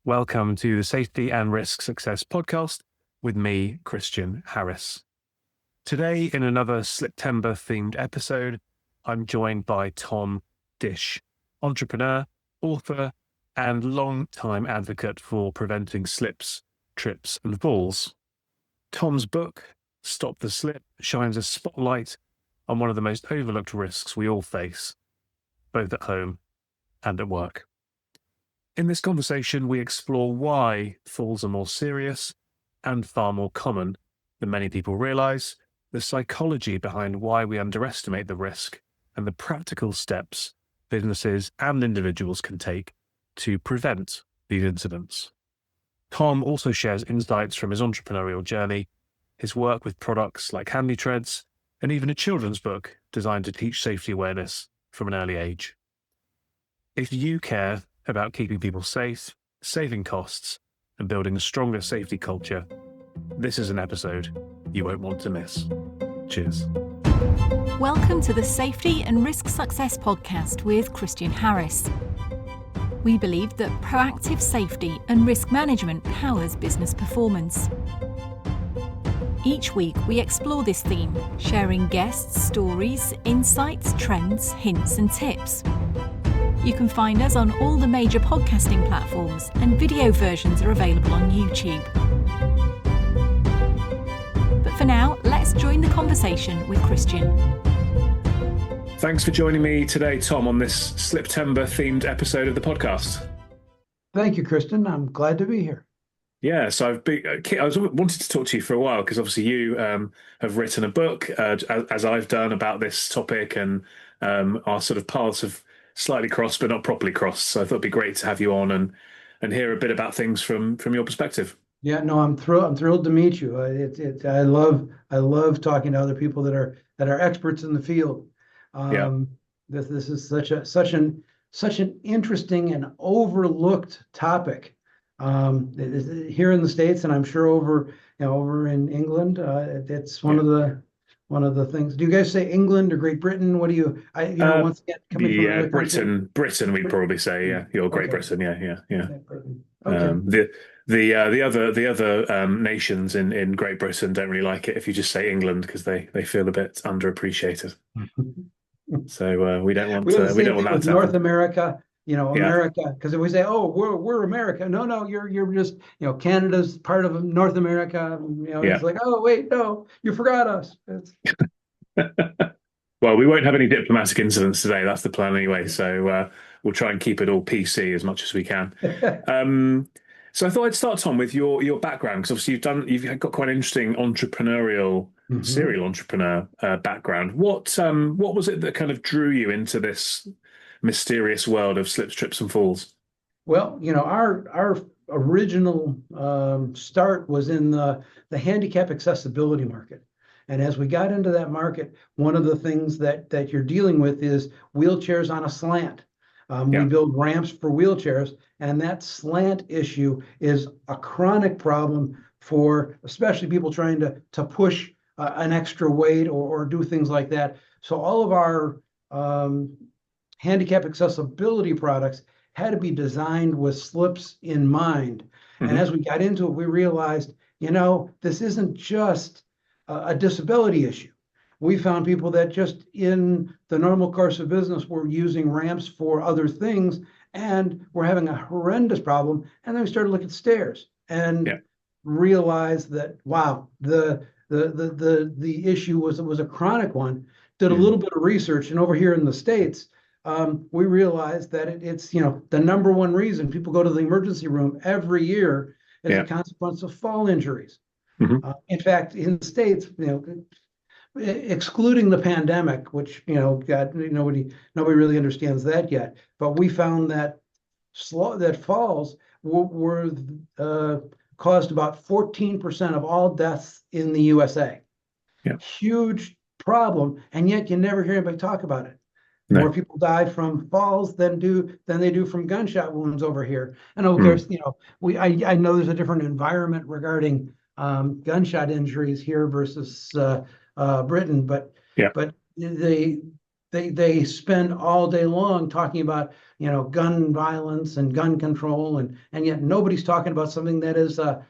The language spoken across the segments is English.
Welcome to the Safety and Risk Success podcast with me, Christian Harris. Today, in another Sliptember-themed episode, I'm joined by Thom Disch, entrepreneur, author, and long-time advocate for preventing slips, trips, and falls. Thom's book, Stop the Slip, shines a spotlight on one of the most overlooked risks we all face, both at home and at work. In this conversation, we explore why falls are more serious and far more common than many people realize, the psychology behind why we underestimate the risk, and the practical steps businesses and individuals can take to prevent these incidents. Thom also shares insights from his entrepreneurial journey, his work with products like Handy Treads, and even a children's book designed to teach safety awareness from an early age. If you care about keeping people safe, saving costs, and building a stronger safety culture, this is an episode you won't want to miss. Cheers. Welcome to the Safety and Risk Success podcast with Christian Harris. We believe that proactive safety and risk management powers business performance. Each week, we explore this theme, sharing guests, stories, insights, trends, hints, and tips. You can find us on all the major podcasting platforms, and video versions are available on YouTube. But for now, let's join the conversation with Christian. Thanks for joining me today, Thom, on this Sliptember-themed episode of the podcast. Thank you, Kristen. I'm glad to be here. Yeah, so I wanted to talk to you for a while because obviously you have written a book, as I've done, about this topic, and our sort of paths have slightly crossed, but not properly crossed. So I thought it'd be great to have you on and hear a bit about things from your perspective. Yeah, no, I'm thrilled to meet you. I love talking to other people that are experts in the field. This is such an interesting and overlooked topic. Here in the States, and I'm sure over in England, it's one of the things. Do you guys say England or Great Britain? What do you? Once again, coming from Britain, we'd probably say, yeah, you're Great Britain, yeah. Okay. The other nations in Great Britain don't really like it if you just say England because they feel a bit underappreciated. So we don't want that to happen. North America. America, because if we say, "Oh, we're America," no, you're just, Canada's part of North America. It's like, "Oh, wait, no, you forgot us." Well, we won't have any diplomatic incidents today. That's the plan anyway. So we'll try and keep it all PC as much as we can. So I thought I'd start, Thom, with your background, because obviously you've got quite an interesting entrepreneurial, serial entrepreneur background. What was it that kind of drew you into this mysterious world of slips, trips, and falls? Well, our original start was in the handicap accessibility market. And as we got into that market, one of the things that you're dealing with is wheelchairs on a slant. We build ramps for wheelchairs, and that slant issue is a chronic problem for especially people trying to push an extra weight or do things like that. So all of our handicap accessibility products had to be designed with slips in mind. And as we got into it, we realized, this isn't just a disability issue. We found people that just in the normal course of business were using ramps for other things and were having a horrendous problem. And then we started looking at stairs and realized that, wow, the issue was a chronic one. Did a little bit of research, and over here in the States, we realized that it's the number one reason people go to the emergency room every year as a consequence of fall injuries. In fact, in the States, excluding the pandemic, which nobody really understands that yet, but we found that falls were caused about 14% of all deaths in the USA. Huge problem, and yet you never hear anybody talk about it. No. More people died from falls than they do from gunshot wounds over here. And of course, I know there's a different environment regarding gunshot injuries here versus Britain, but they spend all day long talking about gun violence and gun control, and yet nobody's talking about something that is a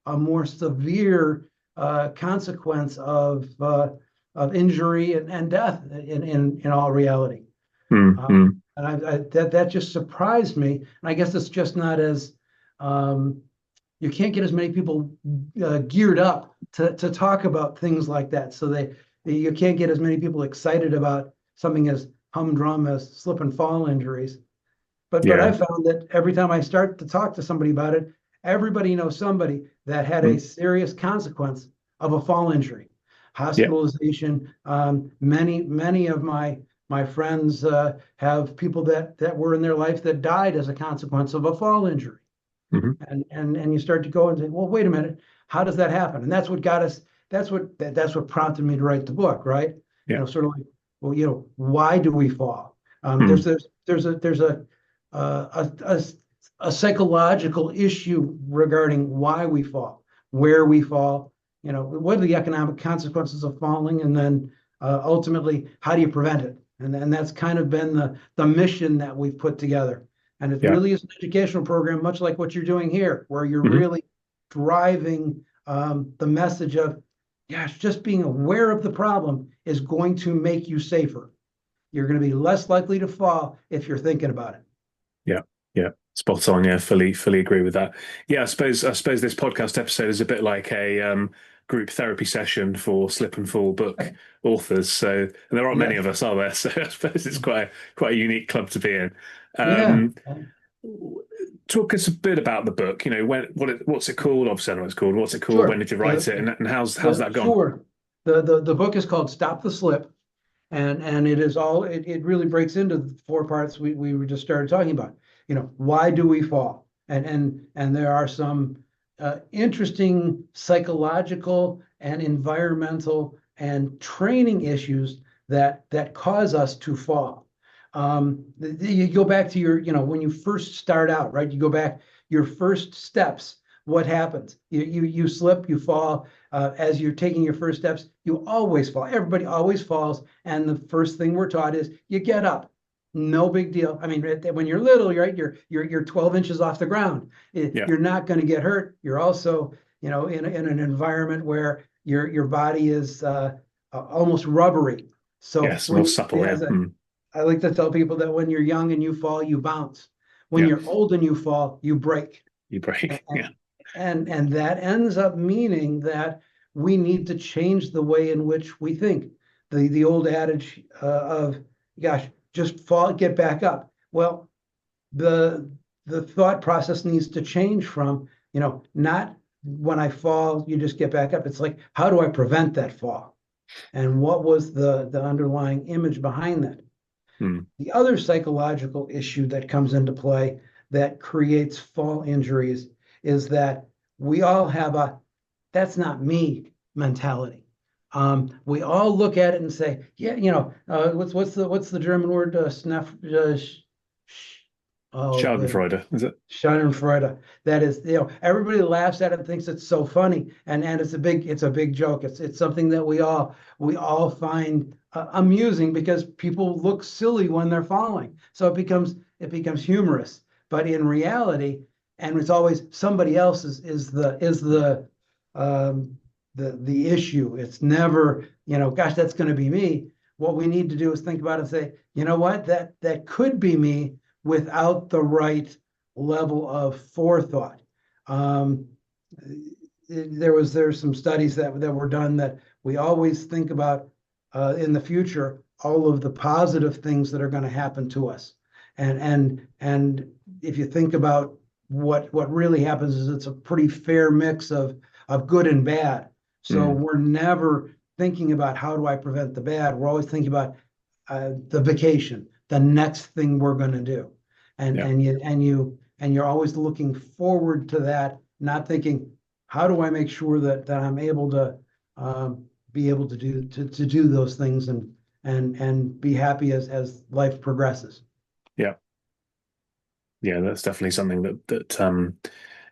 more severe consequence of injury and death in all reality. Mm-hmm. And that just surprised me. And I guess it's just not as you can't get as many people geared up to talk about things like that. So you can't get as many people excited about something as humdrum as slip and fall injuries. But I found that every time I start to talk to somebody about it, everybody knows somebody that had a serious consequence of a fall injury, hospitalization. Many of my friends have people that were in their life that died as a consequence of a fall injury. Mm-hmm. And you start to go and say, well, wait a minute, how does that happen? And that's what got us. That's what prompted me to write the book, right? Sort of like, well, why do we fall? There's a psychological issue regarding why we fall, where we fall, what are the economic consequences of falling, and then ultimately, how do you prevent it? And that's kind of been the mission that we've put together. And it really is an educational program, much like what you're doing here, where you're really driving the message of, gosh, just being aware of the problem is going to make you safer. You're going to be less likely to fall if you're thinking about it. Yeah, spot on. Yeah, fully agree with that. Yeah, I suppose this podcast episode is a bit like a group therapy session for slip and fall book authors. So, and there aren't many of us, are there? So I suppose it's quite a unique club to be in. Talk us a bit about the book. What's it called? Obviously, I know what it's called. What's it called? Sure. When did you write it? And how's that gone? Sure. The book is called Stop the Slip, and it really breaks into the four parts we just started talking about. Why do we fall? And there are some interesting psychological and environmental and training issues that cause us to fall. You go back to your, when you first start out, right? You go back your first steps. What happens? You slip, you fall. As you're taking your first steps, you always fall. Everybody always falls. And the first thing we're taught is you get up. No big deal. I mean, when you're little, you're 12 inches off the ground. You're not going to get hurt. You're also, in an environment where your body is almost rubbery. So yes, more supple. I like to tell people that when you're young and you fall, you bounce. When you're old and you fall, you break. You break. And that ends up meaning that we need to change the way in which we think. The old adage of, gosh, just fall, get back up. Well, the thought process needs to change from, not when I fall, you just get back up. It's like, how do I prevent that fall? And what was the underlying image behind that? The other psychological issue that comes into play that creates fall injuries is that we all have a "that's not me" mentality. We all look at it and say, "Yeah, what's the German word? Schadenfreude, is it? Schadenfreude. That is, everybody laughs at it and thinks it's so funny, and it's a big joke. It's something that we all find amusing because people look silly when they're falling. So it becomes humorous. But in reality, and it's always somebody else is the issue. It's never, gosh, that's going to be me. What we need to do is think about it and say, you know what, that could be me without the right level of forethought. There's some studies that were done that we always think about in the future all of the positive things that are going to happen to us, and if you think about what really happens is it's a pretty fair mix of good and bad. So we're never thinking about how do I prevent the bad. We're always thinking about the vacation, the next thing we're going to do, and you're always looking forward to that, not thinking how do I make sure that I'm able to be able to do those things and be happy as life progresses. Yeah, that's definitely something that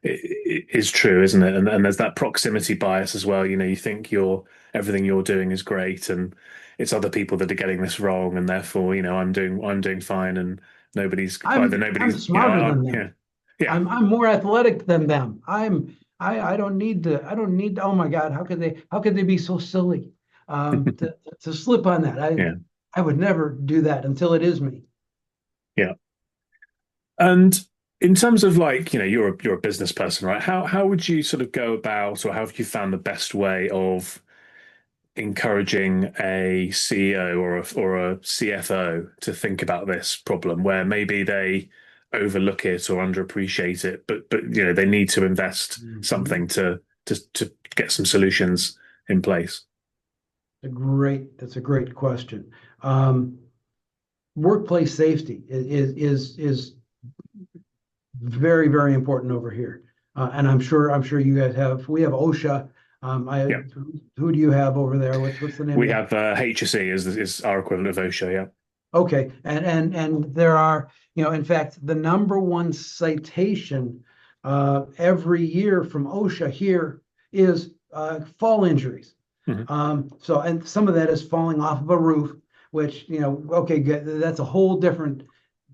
is true, isn't it? And there's that proximity bias as well. You think everything you're doing is great, and it's other people that are getting this wrong, and therefore, I'm doing fine, and Nobody's either I'm nobody's, you know, smarter than them. yeah, yeah, I'm more athletic than them. I don't need to, oh my God, how could they be so silly to slip on that? yeah, I would never do that until it is me. yeah. And in terms of like, you know, you're a business person, right? How would you sort of go about, or how have you found the best way of encouraging a CEO or a CFO to think about this problem where maybe they overlook it or underappreciate it, but you know, they need to invest Mhm. something to get some solutions in place. That's a great question. Um, Workplace safety is very, very important over here. And I'm sure you guys we have OSHA. Yeah. Who do you have over there? What's the name of We that? have HSE is our equivalent of OSHA, yeah. Okay, and there are, in fact, the number one citation every year from OSHA here is fall injuries. Hmm. So, and some of that is falling off of a roof, which, okay, that's a whole different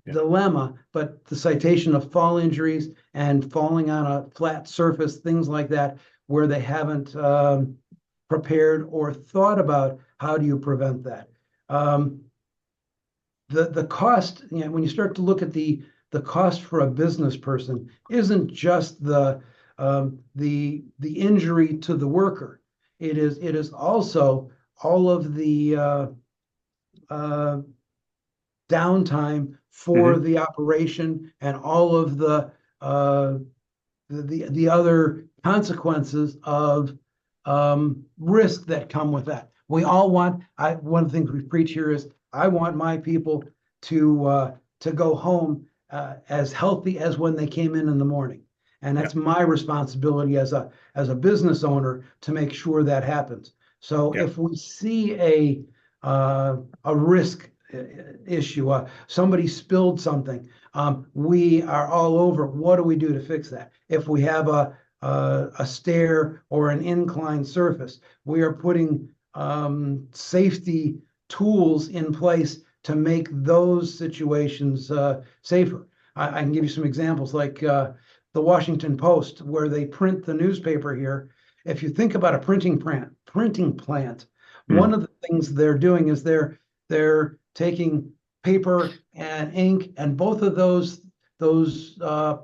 Yeah. dilemma, but the citation of fall injuries and falling on a flat surface, things like that, where they haven't prepared or thought about how do you prevent that. Um, the cost, when you start to look at the cost for a business person, isn't just the injury to the worker. It is also all of the uh, downtime for Hmm. the operation and all of the other consequences of risk that come with that. We all want. One of the things we preach here is I want my people to go home as healthy as when they came in the morning, and Yeah. that's my responsibility as a business owner to make sure that happens. So Yeah. if we see a risk issue, somebody spilled something, we are all over. What do we do to fix that? If we have a stair or an inclined surface, we are putting safety tools in place to make those situations safer. I can give you some examples like the Washington Post, where they print the newspaper here. If you think about a printing plant, one Mm. of the things they're doing is they're taking paper and ink, and both of those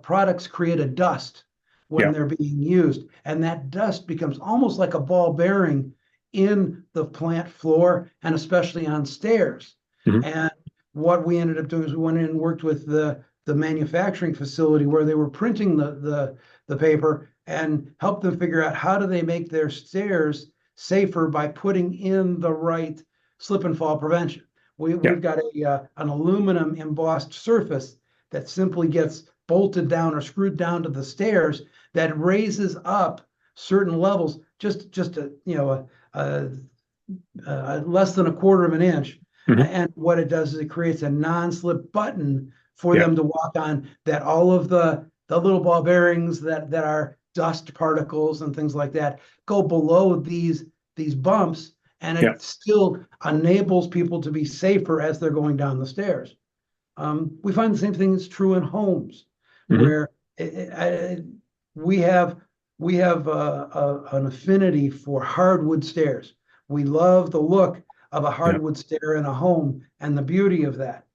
products create a dust when Yeah. they're being used, and that dust becomes almost like a ball bearing in the plant floor and especially on stairs. Hmm. And what we ended up doing is we went in and worked with the manufacturing facility where they were printing the paper and helped them figure out how do they make their stairs safer by putting in the right slip and fall prevention. Yeah. We've got an aluminum embossed surface that simply gets bolted down or screwed down to the stairs that raises up certain levels, just less than a quarter of an inch. Hmm. And what it does is it creates a non-slip button for Yeah. them to walk on, that all of the little ball bearings that are dust particles and things like that go below these bumps, and Yeah. it still enables people to be safer as they're going down the stairs. We find the same thing is true in homes, Hmm. where we have an affinity for hardwood stairs. We love the look of a Yeah. hardwood stair in a home and the beauty of that.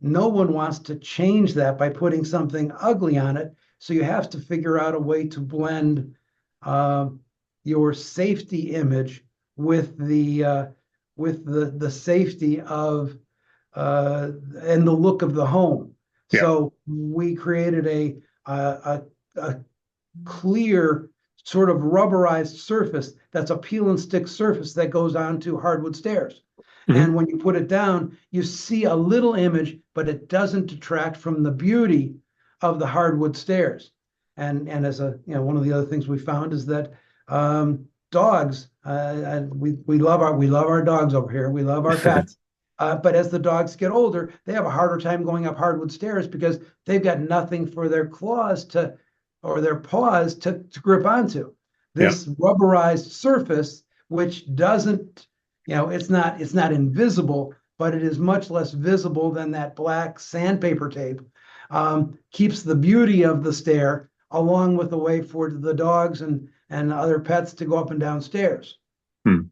No one wants to change that by putting something ugly on it. So you have to figure out a way to blend uh, your safety image with the safety of and the look of the home. Yeah. So we created a clear sort of rubberized surface that's a peel and stick surface that goes onto hardwood stairs. Hmm. And when you put it down, you see a little image, but it doesn't detract from the beauty of the hardwood stairs. And as one of the other things we found is that dogs, we love our dogs over here. We love our pets. But as the dogs get older, they have a harder time going up hardwood stairs because they've got nothing for their claws or their paws to grip onto. Yeah. This rubberized surface, which doesn't, it's not invisible, but it is much less visible than that black sandpaper tape. Keeps the beauty of the stair, along with the way for the dogs and other pets to go up and down stairs. Hmm.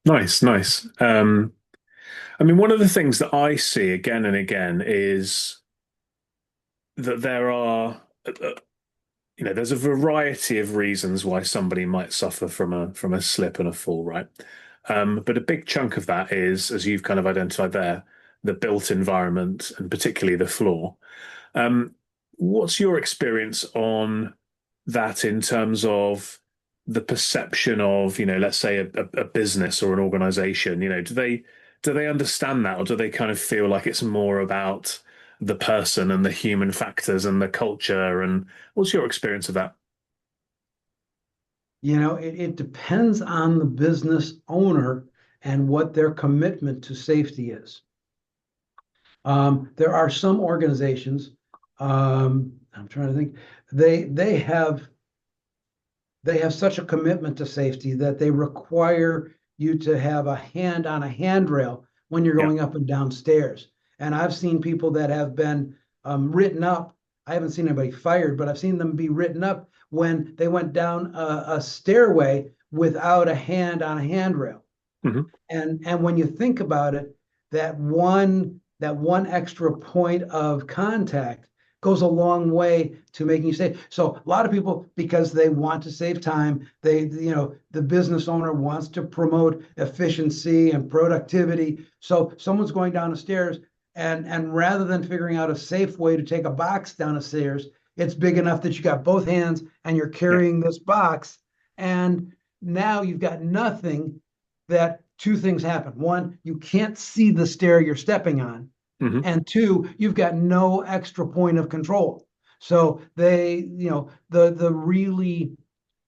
Nice, nice. I mean, one of the things that I see again and again is that there are, there's a variety of reasons why somebody might suffer from a slip and a fall, right? But a big chunk of that is, as you've kind of identified there, the built environment and particularly the floor. Um, what's your experience on that in terms of the perception of, let's say a business or an organization? Do they understand that, or do they kind of feel like it's more about the person and the human factors and the culture? And what's your experience of that? It depends on the business owner and what their commitment to safety is. There are some organizations, I'm trying to think, they have such a commitment to safety that they require you to have a hand on a handrail when you're Yeah. going up and down stairs. And I've seen people that have been written up. I haven't seen anybody fired, but I've seen them be written up when they went down a stairway without a hand on a handrail. Hmm. And when you think about it, that one extra point of contact goes a long way to making you safe. So a lot of people, because they want to save time, the business owner wants to promote efficiency and productivity. So someone's going down the stairs, and rather than figuring out a safe way to take a box down the stairs, it's big enough that you got both hands and you're Yeah. carrying this box. And now you've got nothing. That two things happen. One, you can't see the stair you're stepping on. Hmm. And two, you've got no extra point of control. So the really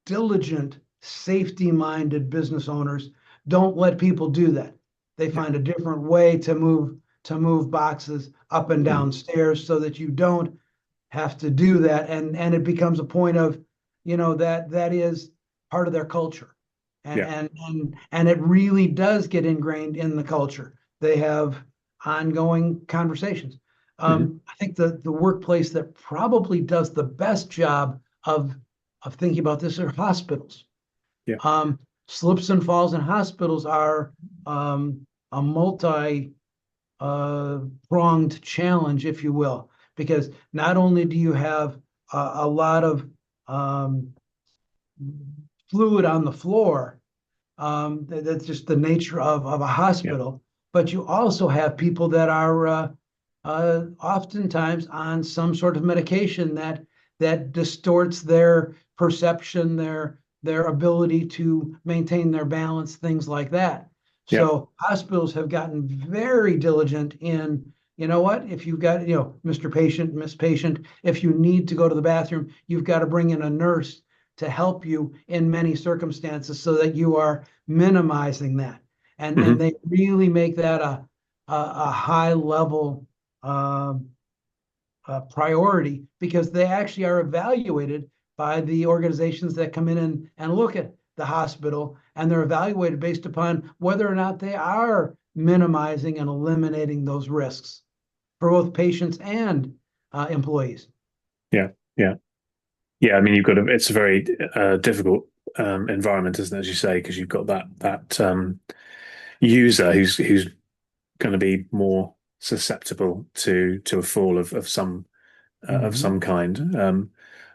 diligent, safety-minded business owners don't let people do that. They Yeah. find a different way to move boxes up and Hmm. down stairs so that you don't have to do that. And it becomes a point of, that is part of their culture. And Yeah. and and it really does get ingrained in the culture. They have ongoing conversations. Hmm. I think the workplace that probably does the best job of thinking about this are hospitals. Yeah. Slips and falls in hospitals are a multi pronged challenge, if you will, because not only do you have a lot of fluid on the floor, that's just the nature of a Yeah. hospital, but you also have people that are oftentimes on some sort of medication that distorts their perception, their ability to maintain their balance, things like that. Yeah. So hospitals have gotten very diligent in, what, if you've got, Mr. Patient, Miss Patient, if you need to go to the bathroom, you've got to bring in a nurse to help you in many circumstances so that you are minimizing that. And Hmm. they really make that a high level uh, priority, because they actually are evaluated by the organizations that come in and look at the hospital, and they're evaluated based upon whether or not they are minimizing and eliminating those risks for both patients and employees. Yeah. Yeah. Yeah. I mean, it's a very difficult environment, isn't it, as you say, because you've got that user who's going to be more susceptible to a fall of Mm-hmm. some kind.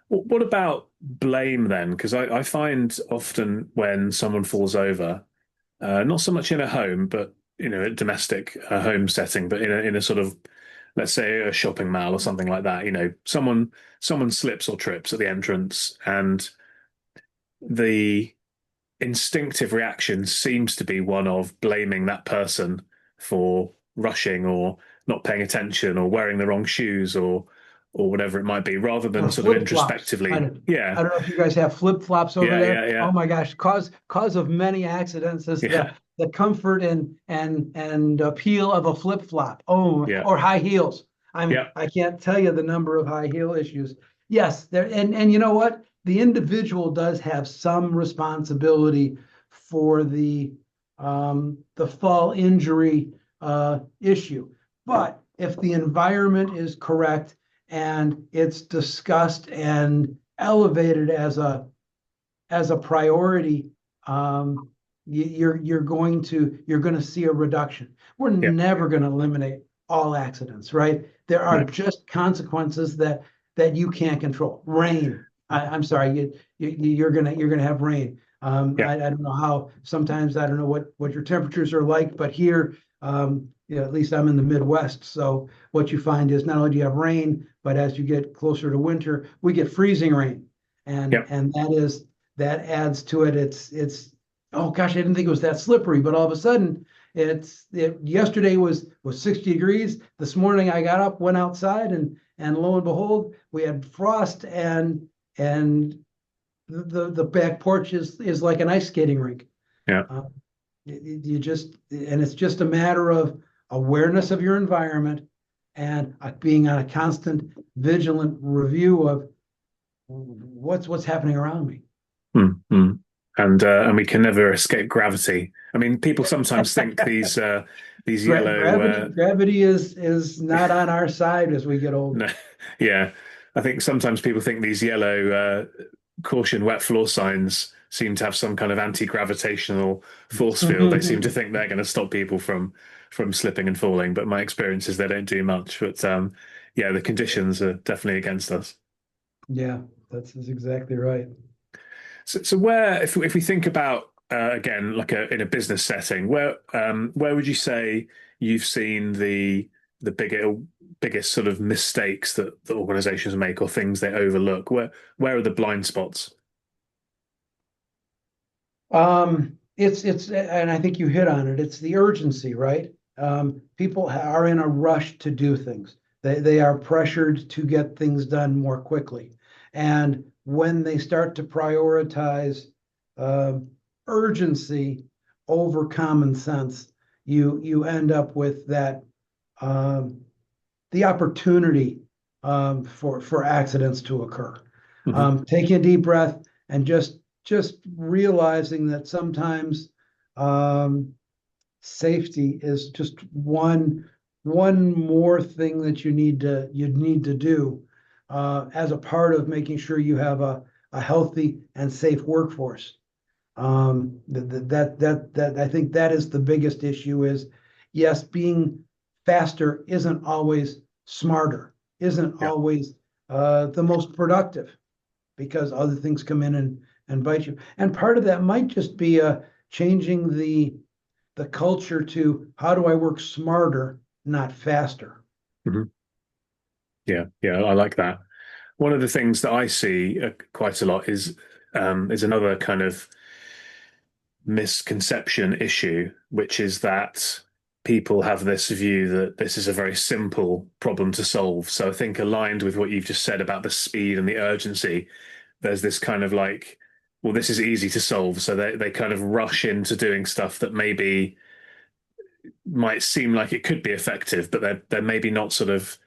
What about blame then? Because I find often when someone falls over, not so much in a home, but a domestic home setting, but in a sort of, let's say, a shopping mall or something like that. Someone slips or trips at the entrance, and the instinctive reaction seems to be one of blaming that person for rushing or not paying attention or wearing the wrong shoes or whatever it might be, rather than Or sort of flip flops. I introspectively. don't, Yeah, I don't know if you guys have flip flops over yeah, there. yeah, yeah, Oh my gosh, cause of many accidents is yeah, the comfort and appeal of a flip flop. Oh, yeah, or high heels. I mean, yeah. I can't tell you the number of high heel issues. Yes, there, and you know what? The individual does have some responsibility for the fall injury issue. But if the environment is correct and it's discussed and elevated as a priority, you're going to see a reduction. We're Yeah. never going to eliminate all accidents, right? There are No. just consequences that you can't control. Rain. I'm sorry, you're gonna have rain. Yeah. I don't know how. Sometimes I don't know what your temperatures are like, but here, at least I'm in the Midwest. So what you find is not only do you have rain, but as you get closer to winter, we get freezing rain, Yeah. and that adds to it. It's oh gosh, I didn't think it was that slippery, but all of a sudden yesterday was 60 degrees. This morning I got up, went outside, and lo and behold, we had frost, and the back porch is like an ice skating rink. Yeah. It's just a matter of awareness of your environment and being on a constant vigilant review of what's happening around me. Mm-hmm. And we can never escape gravity. I mean, people sometimes think these yellow. Gravity is not on our side as we get older. No, yeah, I think sometimes people think these yellow caution wet floor signs seem to have some kind of anti-gravitational force field. They seem to think they're going to stop people from slipping and falling. But my experience is they don't do much. But yeah, the conditions are definitely against us. Yeah, that's exactly right. So where, if we think about again, like in a business setting, where would you say you've seen the biggest sort of mistakes that the organizations make or things they overlook? Where are the blind spots? It's and I think you hit on it. It's the urgency, right? People are in a rush to do things. They are pressured to get things done more quickly. And when they start to prioritize urgency over common sense, you end up with that the opportunity for accidents to occur. Mm-hmm. Taking a deep breath and just realizing that sometimes safety is just one more thing that you need to do as a part of making sure you have a healthy and safe workforce. That I think that is the biggest issue is, yes, being faster isn't always smarter, isn't Yeah. always the most productive, because other things come in and bite you. And part of that might just be changing the culture to how do I work smarter, not faster. Mm-hmm. Yeah, I like that. One of the things that I see quite a lot is another kind of misconception issue, which is that people have this view that this is a very simple problem to solve. So I think aligned with what you've just said about the speed and the urgency, there's this kind of like, well, this is easy to solve. So they kind of rush into doing stuff that maybe might seem like it could be effective, but they're maybe not sort of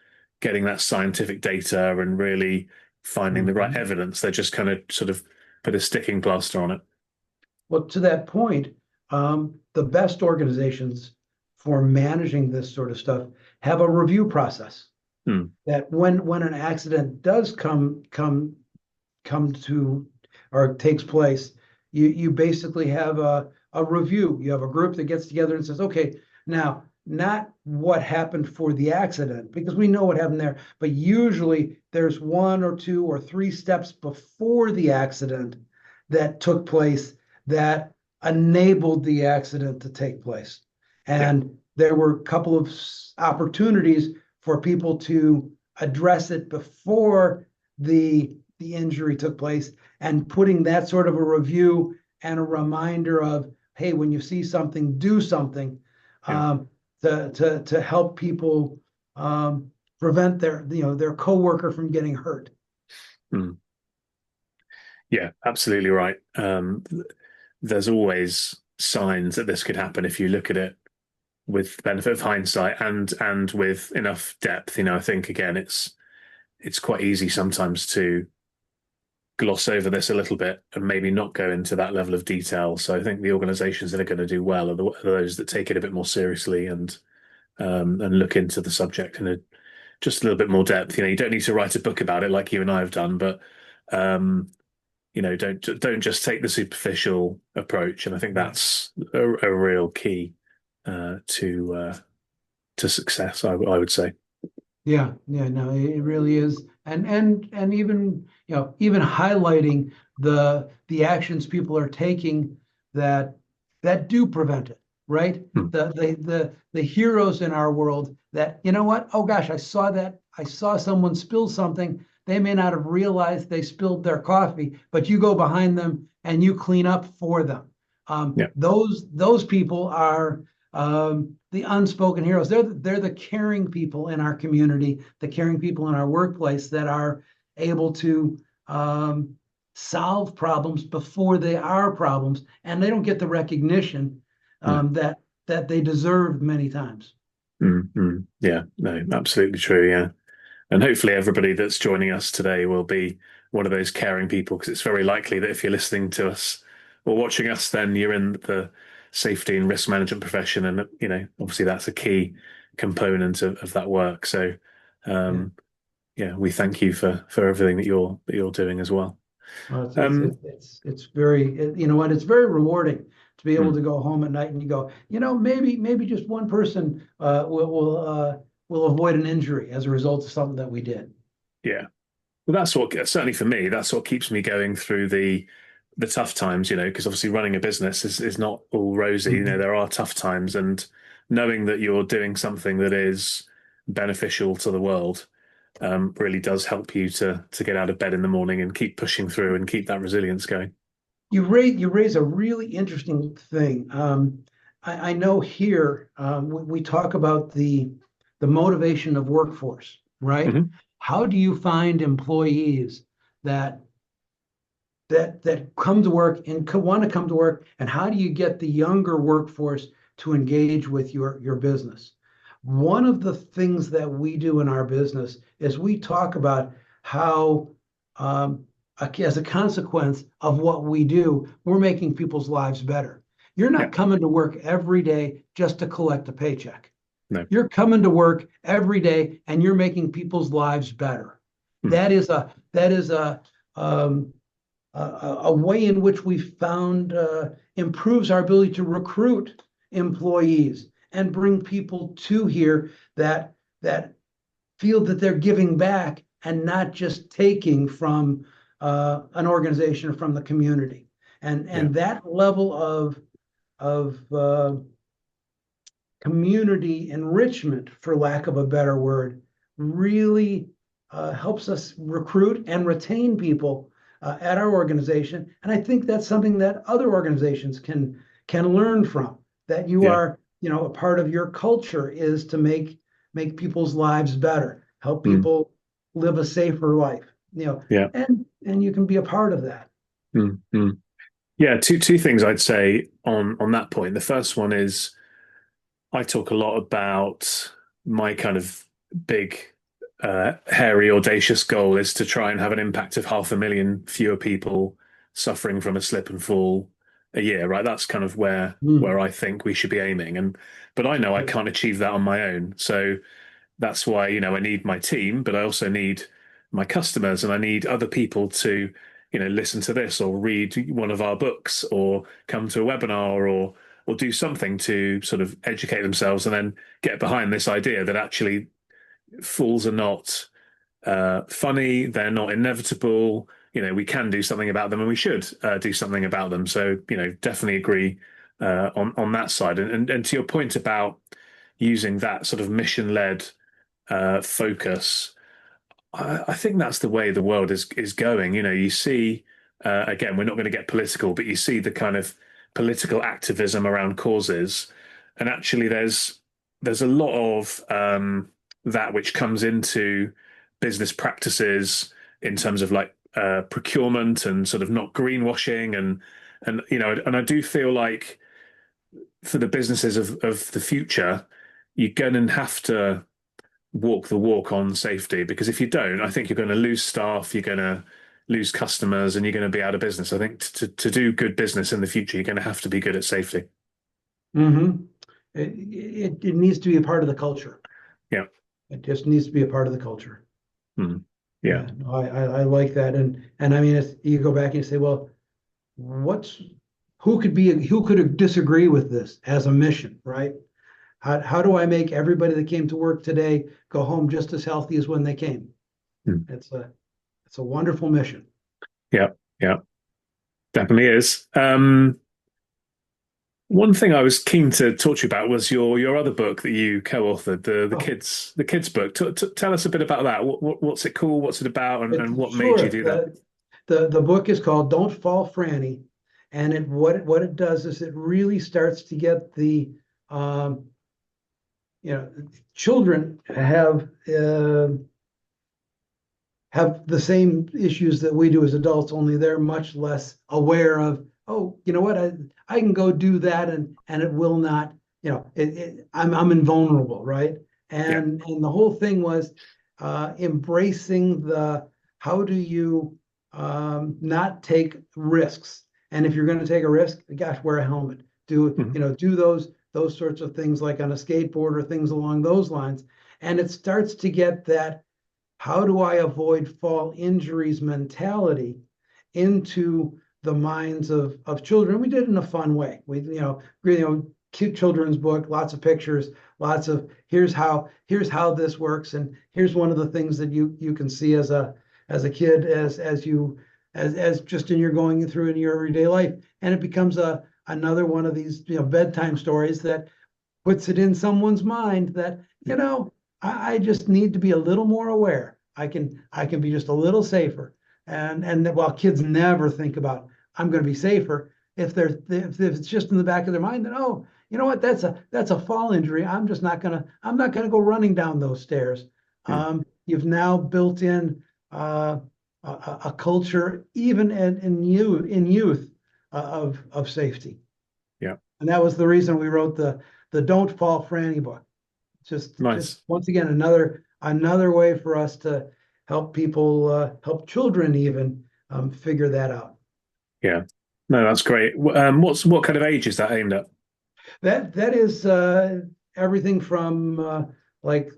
getting that scientific data and really finding the right evidence. They're just kind of sort of put a sticking plaster on it. Well, to that point, the best organizations for managing this sort of stuff have a review process. That when an accident does come to or takes place, you basically have a review. You have a group that gets together and says, okay, now not what happened for the accident, because we know what happened there, but usually there's 1 or 2 or 3 steps before the accident that took place that enabled the accident to take place. And there were a couple of opportunities for people to address it before the injury took place, and putting that sort of a review and a reminder of, hey, when you see something, do something to help people prevent their coworker from getting hurt. Yeah, absolutely right. There's always signs that this could happen if you look at it with the benefit of hindsight and with enough depth. I think again, it's quite easy sometimes to gloss over this a little bit and maybe not go into that level of detail. So I think the organizations that are going to do well are those that take it a bit more seriously and and look into the subject in just a little bit more depth. You don't need to write a book about it like you and I have done, but um, don't just take the superficial approach. And I think Right. that's a real key to success. I would say. Yeah, yeah, no, it really is. And even, even highlighting the actions people are taking that that do prevent it, right? Hmm. The heroes in our world that, you know what? Oh gosh, I saw someone spill something. They may not have realized they spilled their coffee, but you go behind them and you clean up for them. Yeah, Those people are the unspoken heroes. They're the caring people in our community, the caring people in our workplace that are able to solve problems before they are problems, and they don't get the recognition no. that they deserve many times. Yeah, no, absolutely true. Yeah. And hopefully, everybody that's joining us today will be one of those caring people, because it's very likely that if you're listening to us or watching us, then you're in the safety and risk management profession. And, obviously, that's a key component of that work. So, Yeah. um, yeah, we thank you for everything that you're doing as well. Well, Um, it's very, you know what, it's very rewarding to be able hmm, to go home at night and you go, maybe just one person will avoid an injury as a result of something that we did. yeah. Well, that's what certainly for me, that's what keeps me going through the tough times, because obviously running a business is not all rosy. Mhm. There are tough times, and knowing that you're doing something that is beneficial to the world really does help you to get out of bed in the morning and keep pushing through and keep that resilience going. You raise a really interesting thing. I know here we talk about the motivation of workforce, right? Hmm. How do you find employees that that come to work and want to come to work, and how do you get the younger workforce to engage with your business? One of the things that we do in our business is we talk about how um, as a consequence of what we do, we're making people's lives better. You're Yeah, not coming to work every day just to collect a paycheck. no. You're coming to work every day and you're making people's lives better. Mm, That is a way in which we found improves our ability to recruit employees and bring people to here that feel that they're giving back and not just taking from an organization or from the community. And yeah, and that level of community enrichment, for lack of a better word, really helps us recruit and retain people at our organization. And I think that's something that other organizations can learn from. That you yeah. are, a part of your culture is to make people's lives better, help Mm, people live a safer life. yeah. And you can be a part of that. Mm. Yeah, two things I'd say on that point. The first one is I talk a lot about my kind of big, hairy, audacious goal is to try and have an impact of 500,000 fewer people suffering from a slip and fall a year, right? That's kind of where Mm. I think we should be aiming. But I know I can't achieve that on my own. So that's why, I need my team, but I also need my customers and I need other people to, listen to this or read one of our books or come to a webinar or do something to sort of educate themselves and then get behind this idea that actually falls are not funny, they're not inevitable. We can do something about them and we should do something about them. So, definitely agree on that side. And to your point about using that sort of mission-led focus, I think that's the way the world is going. You see, again, we're not going to get political, but you see the kind of political activism around causes, and actually, there's a lot of that which comes into business practices in terms of like procurement and sort of not greenwashing and I do feel like for the businesses of the future, you're going to have to walk the walk on safety because if you don't, I think you're going to lose staff, you're going to lose customers, and you're going to be out of business. I think to do good business in the future, you're going to have to be good at safety. Mm-hmm. it needs to be a part of the culture. Yeah. It just needs to be a part of the culture. Mm. Yeah. Yeah, no, I like that. And I mean, you go back and you say, well, who could disagree with this as a mission, right? How do I make everybody that came to work today go home just as healthy as when they came? Mm. It's a wonderful mission. Yeah. Yeah. Definitely is. One thing I was keen to talk to you about was your other book that you co-authored, Oh, the kids book. Tell us a bit about that. What's it called? What's it about? And what made you sure. do that? The book is called "Don't Fall, Franny," and what it does is it really starts to get the um, children have the same issues that we do as adults, only they're much less aware of, oh, you know what, I can go do that and it will not, I'm invulnerable, right? Yeah. And the whole thing was embracing the how do you not take risks? And if you're going to take a risk, gosh, wear a helmet. Mhm. Do those sorts of things like on a skateboard or things along those lines. And it starts to get that how do I avoid fall injuries mentality into the minds of children. We did it in a fun way. Cute children's book, lots of pictures, lots of here's how this works, and here's one of the things that you can see as a kid as just in your going through in your everyday life, and it becomes another one of these bedtime stories that puts it in someone's mind that I just need to be a little more aware. I can be just a little safer. And while kids never think about I'm going to be safer, if it's just in the back of their mind that, oh, you know what, that's a fall injury. I'm not gonna go running down those stairs. Mm. You've now built in a culture even in youth of safety. Yeah. And that was the reason we wrote the Don't Fall Franny book. Just Nice. once again another way for us to help people, help children even figure that out. Yeah. No, that's great. What kind of age is that aimed at? That is everything from like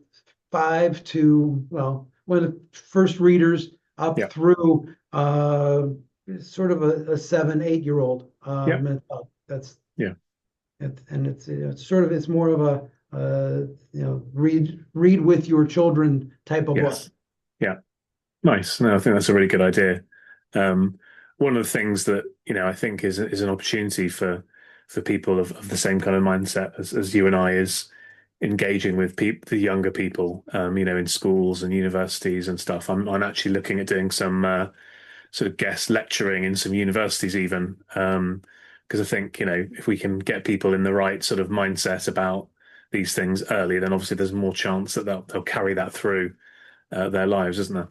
5 to, well, one of the first readers up Yeah. through sort of a 7, 8 year old Yeah. mental. That's Yeah. and it's more of a read with your children type of book. Yes. Yeah. Nice. No, I think that's a really good idea. Um, One of the things that, I think is an opportunity for people of the same kind of mindset as you and I is engaging with the younger people, in schools and universities and stuff. I'm actually looking at doing some sort of guest lecturing in some universities even, because I think, if we can get people in the right sort of mindset about these things early, then obviously there's more chance that they'll carry that through their lives, isn't there?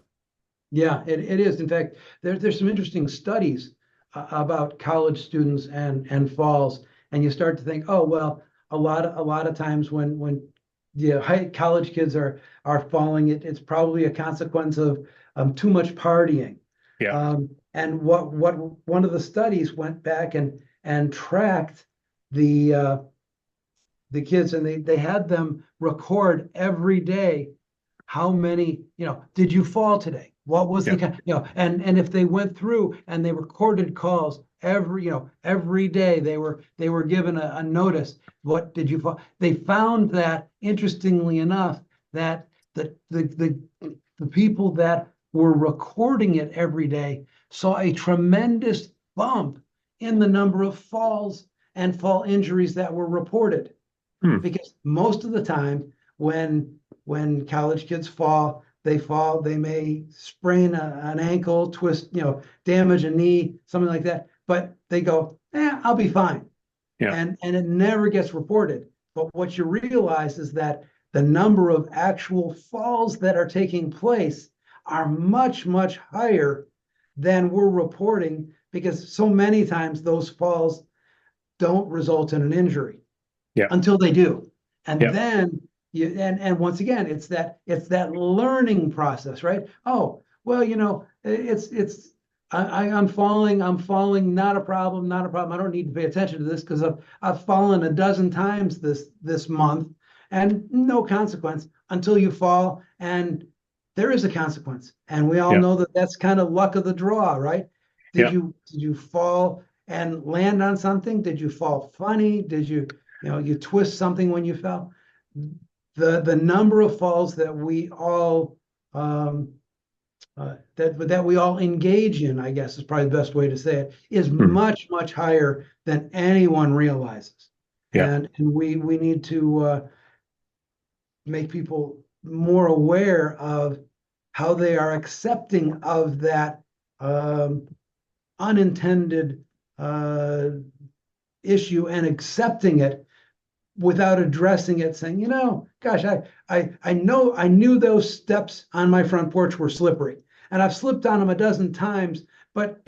Yeah, it is. In fact, there's some interesting studies about college students and falls, and you start to think, oh well, a lot of times when college kids are falling, it's probably a consequence of too much partying. Yeah. And what one of the studies went back and tracked the uh, the kids, and they had them record every day how many, did you fall today? What was Yeah. and if they went through and they recorded calls every day, they were given a notice. What did you fall? They found that, interestingly enough, that the people that were recording it every day saw a tremendous bump in the number of falls and fall injuries that were reported. Hmm. Because most of the time when college kids fall, they may sprain an ankle, twist, damage a knee, something like that, but they go, I'll be fine. Yeah. And it never gets reported. But what you realize is that the number of actual falls that are taking place are much, much higher than we're reporting, because so many times those falls don't result in an injury Yeah. until they do. And Yeah. then and once again, it's that learning process, right? Oh, well, it's I'm falling, not a problem, not a problem. I don't need to pay attention to this because I've fallen a dozen times this month and no consequence until you fall and there is a consequence. And we all Yeah. know that that's kind of luck of the draw, right? Yeah. Did you fall and land on something? Did you fall funny? Did you twist something when you fell? The number of falls that we all that we all engage in, I guess is probably the best way to say it, is much, much higher than anyone realizes. Yeah. And we need to make people more aware of how they are accepting of that unintended issue and accepting it without addressing it, saying, gosh, I knew those steps on my front porch were slippery, and I've slipped on them a dozen times. But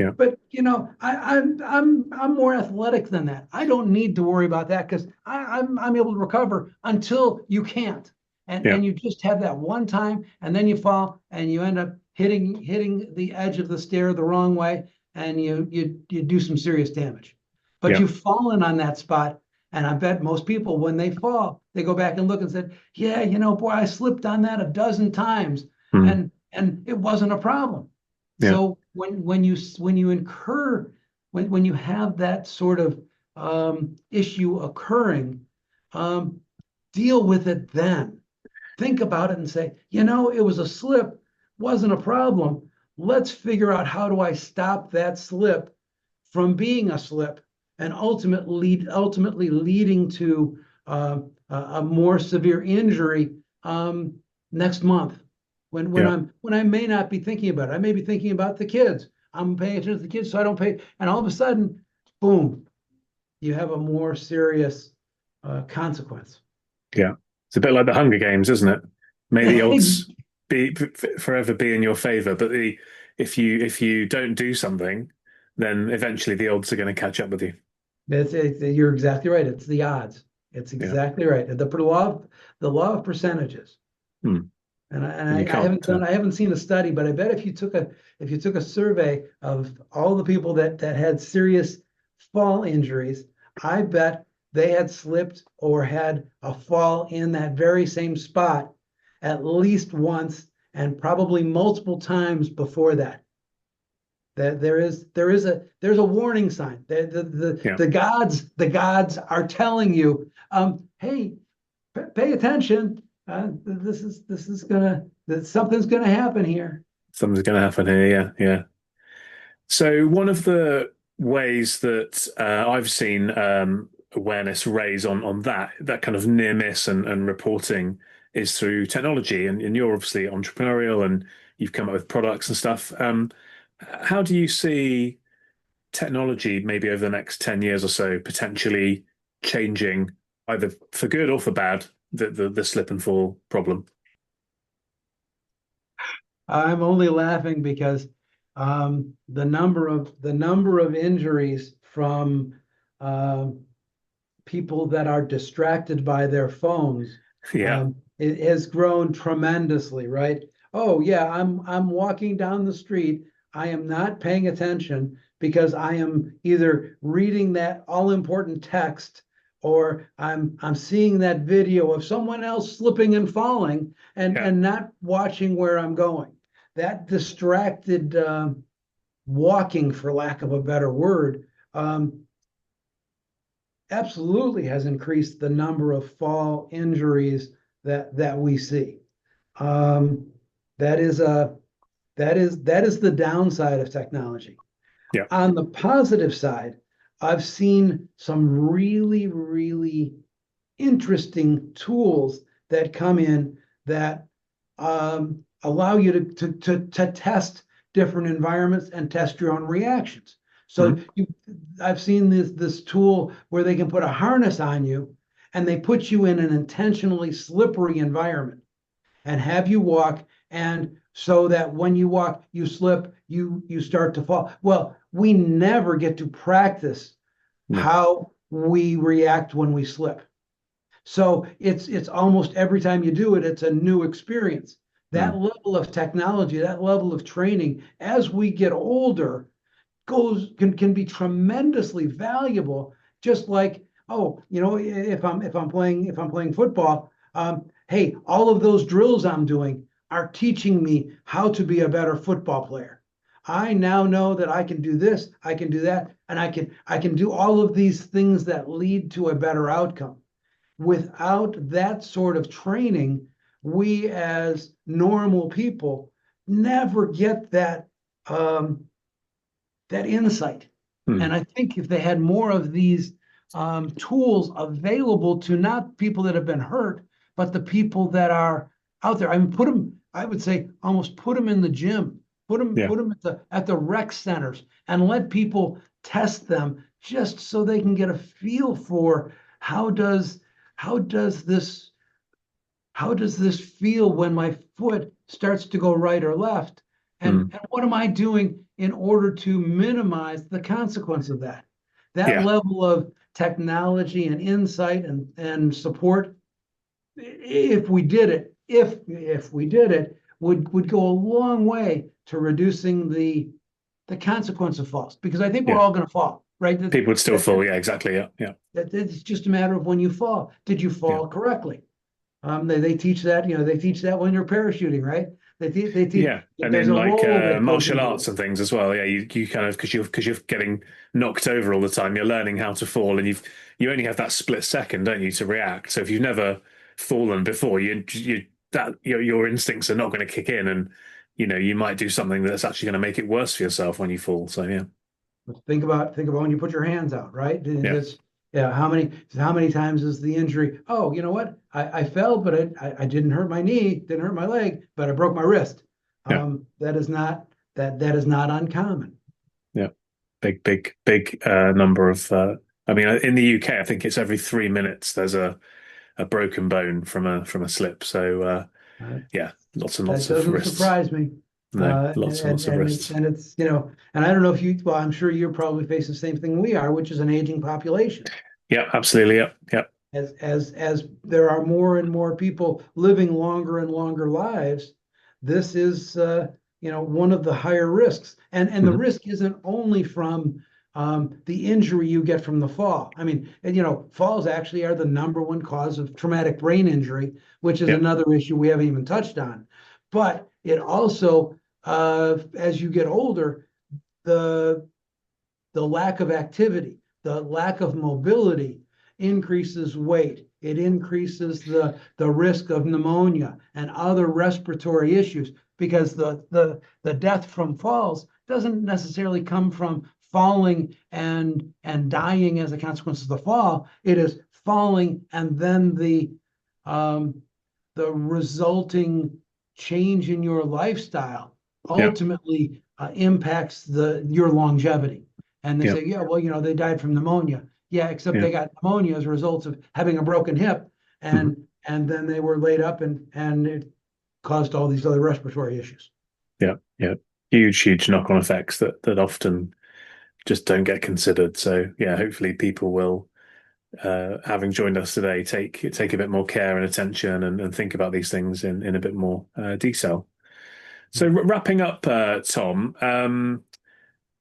I'm more athletic than that. I don't need to worry about that because I'm able to recover until you can't, and you just have that one time, and then you fall and you end up hitting the edge of the stair the wrong way, and you do some serious damage. But you've fallen on that spot. And I bet most people, when they fall, they go back and look and said, yeah, boy, I slipped on that a dozen times and it wasn't a problem. Yeah. So when you have that sort of issue occurring, deal with it then. Think about it and say, it was a slip, wasn't a problem. Let's figure out, how do I stop that slip from being a slip and ultimately leading to a more severe injury next month, when I may not be thinking about it. I may be thinking about the kids. I'm paying attention to the kids, so I don't pay. And all of a sudden, boom, you have a more serious consequence. Yeah, it's a bit like the Hunger Games, isn't it? May the odds forever be in your favor, but if you don't do something, then eventually the odds are going to catch up with you. You're exactly right. It's the odds. It's exactly right. The law of percentages. And I haven't seen a study, but I bet if you took a survey of all the people that had serious fall injuries, I bet they had slipped or had a fall in that very same spot at least once and probably multiple times before that. That there's a warning sign. The gods are telling you, hey, pay attention. Something's gonna happen here. Something's gonna happen here. Yeah. So one of the ways that I've seen awareness raise on that kind of near miss and reporting is through technology. And you're obviously entrepreneurial and you've come up with products and stuff. How do you see technology maybe over the next 10 years or so potentially changing, either for good or for bad, the slip and fall problem? I'm only laughing because the number of injuries from people that are distracted by their phones it has grown tremendously, right? Oh yeah, I'm walking down the street. I am not paying attention because I am either reading that all-important text or I'm seeing that video of someone else slipping and falling and not watching where I'm going. That distracted walking, for lack of a better word, absolutely has increased the number of fall injuries that we see. That is the downside of technology. Yeah. On the positive side, I've seen some really, really interesting tools that come in that allow you to test different environments and test your own reactions. So I've seen this tool where they can put a harness on you and they put you in an intentionally slippery environment and have you walk, and so that when you walk, you slip, you start to fall. Well, we never get to practice how we react when we slip. So it's almost every time you do it, it's a new experience. That level of technology, that level of training, as we get older, can be tremendously valuable. Just like, oh, if I'm playing football, hey, all of those drills I'm doing are teaching me how to be a better football player. I now know that I can do this, I can do that, and I can do all of these things that lead to a better outcome. Without that sort of training, we as normal people never get that insight. And I think if they had more of these tools available to not people that have been hurt, but the people that are out there, I mean, I would say almost put them in the gym, put them at the rec centers, and let people test them just so they can get a feel for how does this feel when my foot starts to go right or left? And what am I doing in order to minimize the consequence of that? That level of technology and insight and support, if we did it, would go a long way to reducing the consequence of falls. Because I think we're all going to fall, right? People would still fall. Yeah, exactly. Yeah. It's just a matter of when you fall. Did you fall correctly? They teach that, they teach that when you're parachuting, right? They teach. Yeah, and in like martial arts and things as well. Yeah, you kind of because you're getting knocked over all the time. You're learning how to fall, and you only have that split second, don't you, to react. So if you've never fallen before, your instincts are not going to kick in, and you might do something that's actually going to make it worse for yourself when you fall. So yeah. Think about when you put your hands out, right? How many times is the injury? Oh, you know what? I fell, but I didn't hurt my knee, didn't hurt my leg, but I broke my wrist. That is not uncommon. Yeah, big number of. I mean, in the UK, I think it's every 3 minutes there's a broken bone from a slip. So lots and lots of risks. That doesn't surprise me. No, lots and lots of risks. And it's, and I don't know if well, I'm sure you're probably facing the same thing we are, which is an aging population. Yeah, absolutely. Yeah. As there are more and more people living longer and longer lives, this is, one of the higher risks. And the risk isn't only from the injury you get from the fall. I mean, falls actually are the #1 cause of traumatic brain injury, which is another issue we haven't even touched on. But it also, as you get older, the lack of activity, the lack of mobility increases weight. It increases the risk of pneumonia and other respiratory issues, because the death from falls doesn't necessarily come from falling and dying as a consequence of the fall. It is falling, and then the resulting change in your lifestyle ultimately impacts your longevity. And they say, well, they died from pneumonia. Yeah, except they got pneumonia as a result of having a broken hip, and then they were laid up, and it caused all these other respiratory issues. Yeah. Huge knock-on effects that often just don't get considered. So hopefully people will, having joined us today, take a bit more care and attention and think about these things in a bit more detail. So wrapping up, Thom,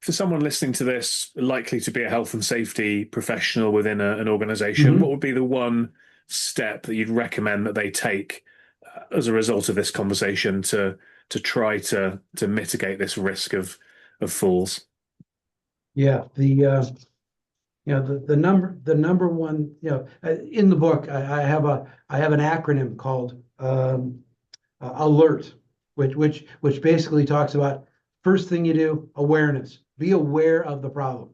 for someone listening to this, likely to be a health and safety professional within an organization, what would be the one step that you'd recommend that they take as a result of this conversation to try to mitigate this risk of falls? Yeah, the number one, in the book, I have an acronym called ALERT, which basically talks about, first thing you do, awareness. Be aware of the problem.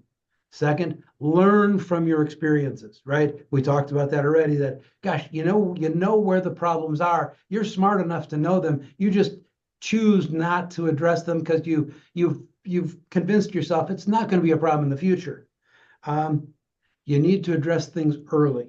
Second, learn from your experiences, right? We talked about that already, that, gosh, you know where the problems are. You're smart enough to know them. You just choose not to address them because you've convinced yourself it's not going to be a problem in the future. You need to address things early.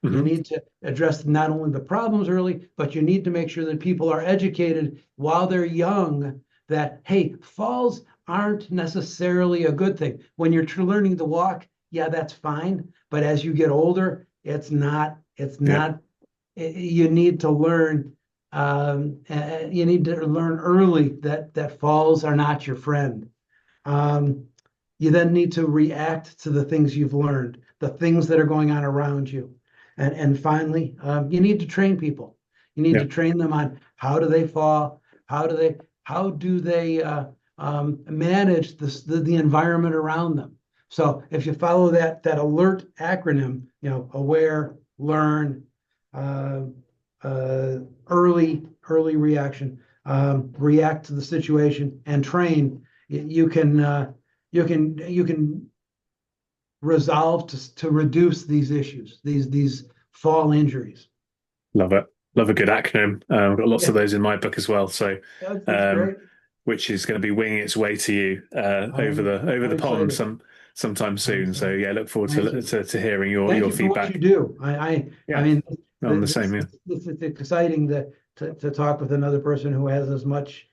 You need to address not only the problems early, but you need to make sure that people are educated while they're young that, hey, falls aren't necessarily a good thing. When you're learning to walk, that's fine. But as you get older, it's not. You need to learn. You need to learn early that falls are not your friend. You then need to react to the things you've learned, the things that are going on around you. And finally, you need to train people. You need Yeah. to train them on how do they fall, how do they manage the environment around them. So if you follow that ALERT acronym, aware, learn, early reaction, react to the situation, and train, you can resolve to reduce these issues, these fall injuries. Love it. Love a good acronym. I've got lots Yeah, of those in my book as well. So, that's great. which is going to be winging its way to you over I'm the pond excited. sometime I'm soon. So excited. yeah, look forward Thank you. to hearing Thank your you for what you feedback. do. I Yeah, mean, I'm the same. Yeah, this is exciting to talk with another person who has as much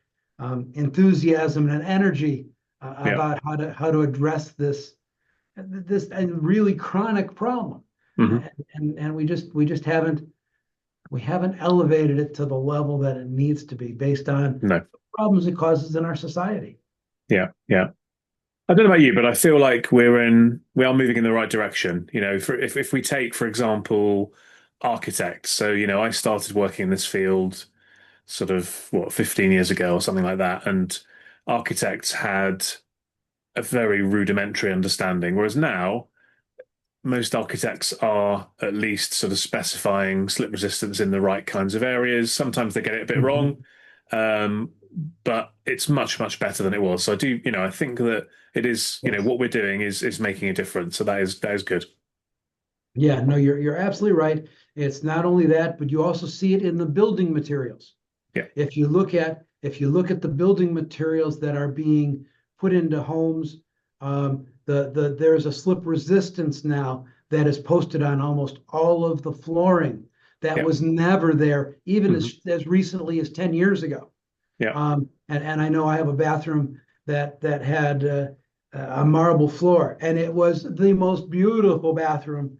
enthusiasm and energy yeah. about how to address this and really chronic problem. Hmm. And we just haven't elevated it to the level that it needs to be based on No, problems it causes in our society. yeah, yeah. I don't know about you, but I feel like we are moving in the right direction. If we take, for example, architects. So, I started working in this field sort of 15 years ago or something like that, and architects had a very rudimentary understanding, whereas now most architects are at least sort of specifying slip resistance in the right kinds of areas. Sometimes they get it a bit Mhm. wrong, um, but it's much, much better than it was. So I think that it is, Yes. what we're doing is making a difference. So that is good. Yeah, no, you're absolutely right. It's not only that, but you also see it in the building materials. Yeah. If you look at the building materials that are being put into homes, there's a slip resistance now that is posted on almost all of the flooring that Yeah. was never there, even Hmm. as recently as 10 years ago. Yeah. And I know I have a bathroom that had a marble floor, and it was the most beautiful bathroom.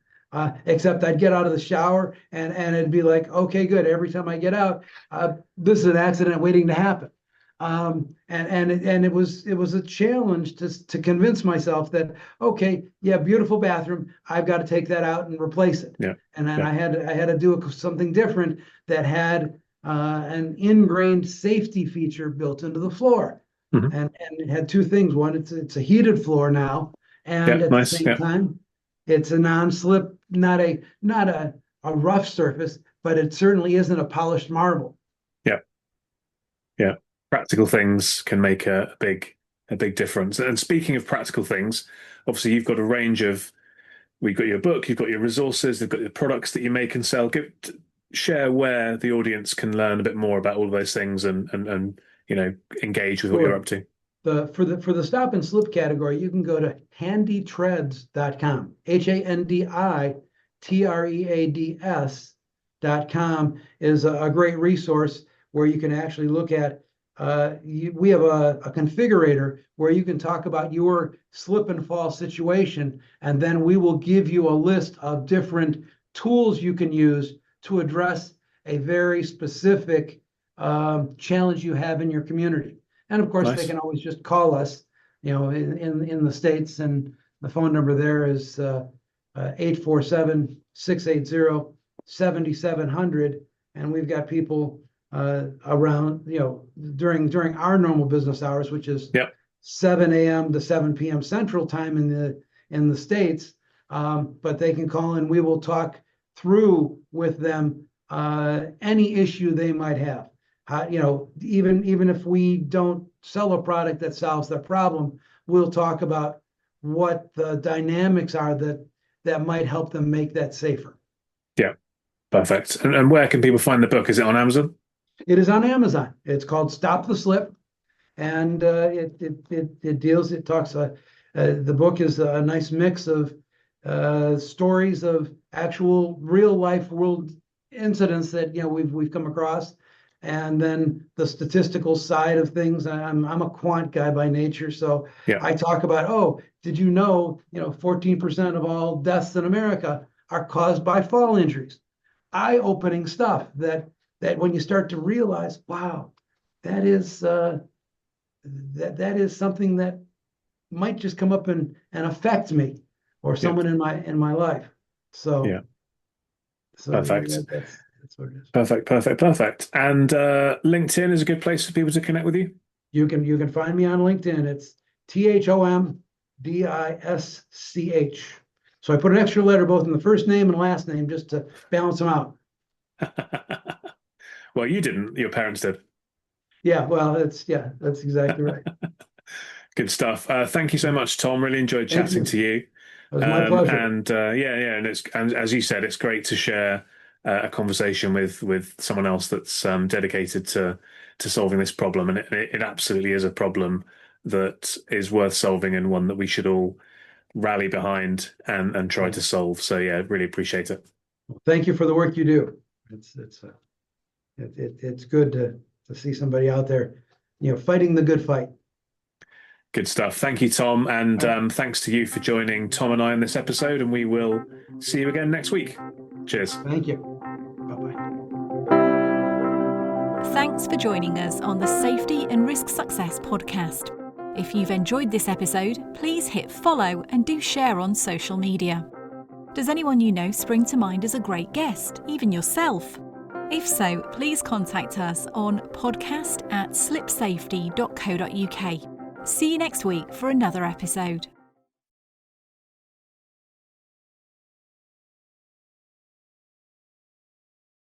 Except I'd get out of the shower and it'd be like, okay, good. Every time I get out, this is an accident waiting to happen. And it was a challenge to convince myself that, okay, yeah, beautiful bathroom. I've got to take that out and replace it. Yeah. And then Yeah. I had to do something different that had an ingrained safety feature built into the floor. Hmm. And it had two things. One, it's a heated floor now, and Yeah. at the Nice. same Yeah. time, it's a non-slip, not a rough surface, but it certainly isn't a polished marble. Yeah. Yeah. Practical things can make a big difference. And speaking of practical things, obviously you've got a range of we've got your book, you've got your resources, they've got your products that you make and sell. Share where the audience can learn a bit more about all of those things and engage with what you're Sure. up to. For the stop and slip category, you can go to handytreads.com, HANDITREADS.com is a great resource where you can actually look at. We have a configurator where you can talk about your slip and fall situation, and then we will give you a list of different tools you can use to address a very specific challenge you have in your community. And of course, they Nice. can always just call us, in the States, and the phone number there is 847-680-7700. And we've got people around, during our normal business hours, which is Yep. 7 a.m. to 7 p.m. Central Time in the States. But they can call and we will talk through with them any issue they might have. Even if we don't sell a product that solves their problem, we'll talk about what the dynamics are that might help them make that safer. Yeah. Perfect. And where can people find the book? Is it on Amazon? It is on Amazon. It's called Stop the Slip, and it talks. The book is a nice mix of stories of actual real life world incidents that we've come across, and then the statistical side of things. I'm a quant guy by nature, so Yeah. I talk about, oh, did you know 14% of all deaths in America are caused by fall injuries. Eye-opening stuff that when you start to realize, wow, that is something that might just come up and affect me or someone in my life. So Yeah. so Perfect. that's what it is. Perfect. And LinkedIn is a good place for people to connect with you. You can find me on LinkedIn. It's ThomDisch. So I put an extra letter both in the first name and last name just to balance them out. Well, you didn't. Your parents did. Yeah, well, that's exactly right. Good stuff. Thank you so much, Tom. Really enjoyed Thank chatting you. to you. It was my pleasure. And and as you said, it's great to share a conversation with someone else that's dedicated to solving this problem, and it absolutely is a problem that is worth solving and one that we should all rally behind and try to solve. So yeah, really appreciate it. Well, thank you for the work you do. It's good to see somebody out there, fighting the good fight. Good stuff. Thank you, Tom. And thanks to you for joining Tom and I on this episode. And we will see you again next week. Cheers. Thank you. Bye-bye. Thanks for joining us on the Safety and Risk Success podcast. If you've enjoyed this episode, please hit follow and do share on social media. Does anyone you know spring to mind as a great guest, even yourself? If so, please contact us on podcast@slipsafety.co.uk. See you next week for another episode.